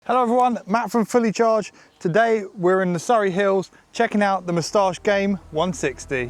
Hello everyone, Matt from Fully Charged. Today we're in the Surrey Hills checking out the Moustache Game 160.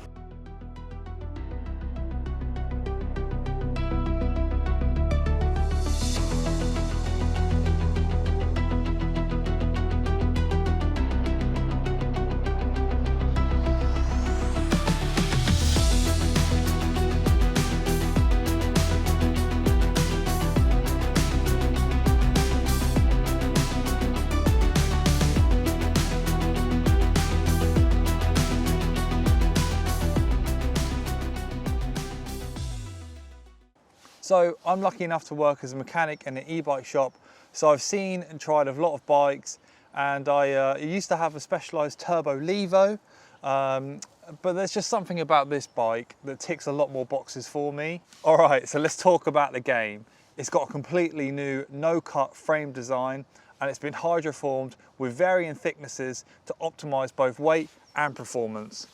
So I'm lucky enough to work as a mechanic in an e-bike shop. So I've seen and tried a lot of bikes, and I used to have a specialised turbo levo, but there's just something about this bike that ticks a lot more boxes for me. All right, so let's talk about the Game. It's got a completely new no-cut frame design, and it's been hydroformed with varying thicknesses to optimise both weight and performance.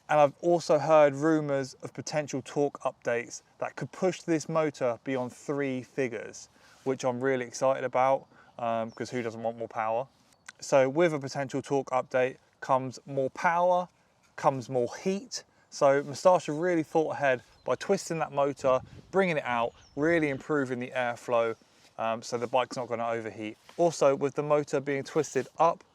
And I've also heard rumours of potential torque updates that could push this motor beyond 3 figures, which I'm really excited about because who doesn't want more power? So with a potential torque update comes more power, comes more heat. So Moustache have really thought ahead by twisting that motor, bringing it out, really improving the airflow so the bike's not going to overheat. Also, with the motor being twisted up,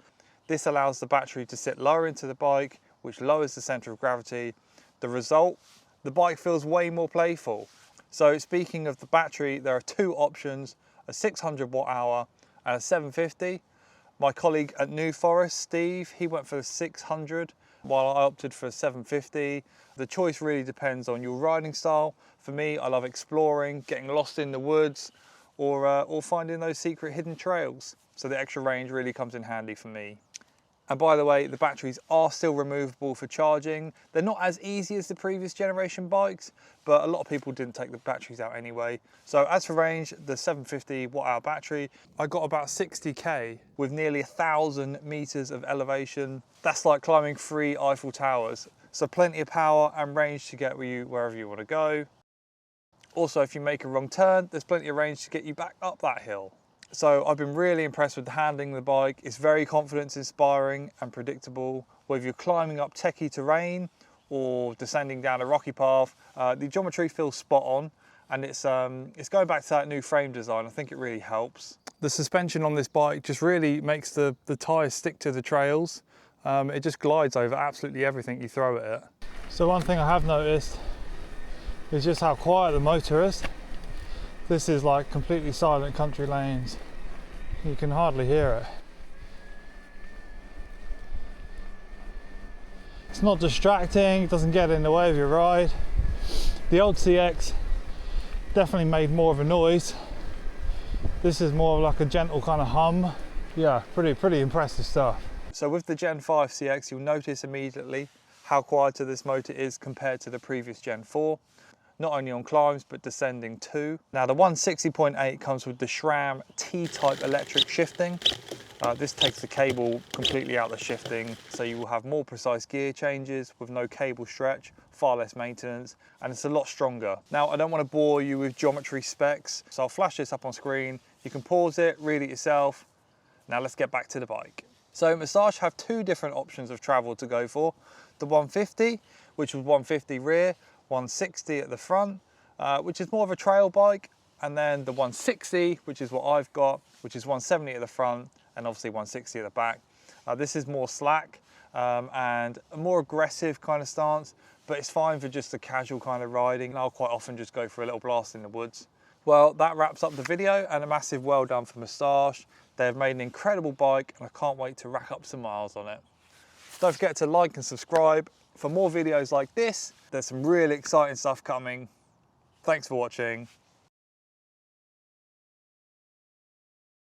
this allows the battery to sit lower into the bike, which lowers the centre of gravity. The result, the bike feels way more playful. So speaking of the battery, there are 2 options, a 600 watt hour and a 750. My colleague at New Forest, Steve, he went for the 600 while I opted for 750. The choice really depends on your riding style. For me, I love exploring, getting lost in the woods, or finding those secret hidden trails. So the extra range really comes in handy for me. And by the way, the batteries are still removable for charging. They're not as easy as the previous generation bikes, but a lot of people didn't take the batteries out anyway. So as for range, the 750 watt hour battery, I got about 60k with nearly 1,000 meters of elevation. That's like climbing 3 Eiffel Towers. So plenty of power and range to get you wherever you want to go. Also, if you make a wrong turn, there's plenty of range to get you back up that hill. So I've been really impressed with the handling of the bike. It's very confidence inspiring and predictable. Whether you're climbing up techie terrain or descending down a rocky path, the geometry feels spot on, and it's going back to that new frame design. I think it really helps. The suspension on this bike just really makes the tyres stick to the trails. It just glides over absolutely everything you throw at it. So one thing I have noticed is just how quiet the motor is. This is like completely silent country lanes. You can hardly hear it. It's not distracting, it doesn't get in the way of your ride. The old CX definitely made more of a noise. This is more of like a gentle kind of hum. Yeah, pretty impressive stuff. So with the Gen 5 CX, you'll notice immediately how quieter this motor is compared to the previous Gen 4. Not only on climbs, but descending too. Now the 160.8 comes with the SRAM T-type electric shifting. This takes the cable completely out of the shifting, so you will have more precise gear changes with no cable stretch, far less maintenance, and it's a lot stronger. Now I don't want to bore you with geometry specs, so I'll flash this up on screen. You can pause it, read it yourself. Now let's get back to the bike. So Moustache have 2 different options of travel to go for. The 150, which was 150 rear, 160 at the front, which is more of a trail bike, and then the 160, which is what I've got, which is 170 at the front and obviously 160 at the back. This is more slack and a more aggressive kind of stance, but it's fine for just a casual kind of riding. I'll quite often just go for a little blast in the woods. Well, that wraps up the video, and a massive well done for Moustache. They've made an incredible bike, and I can't wait to rack up some miles on it. Don't forget to like and subscribe for more videos like this. There's some really exciting stuff coming. Thanks for watching.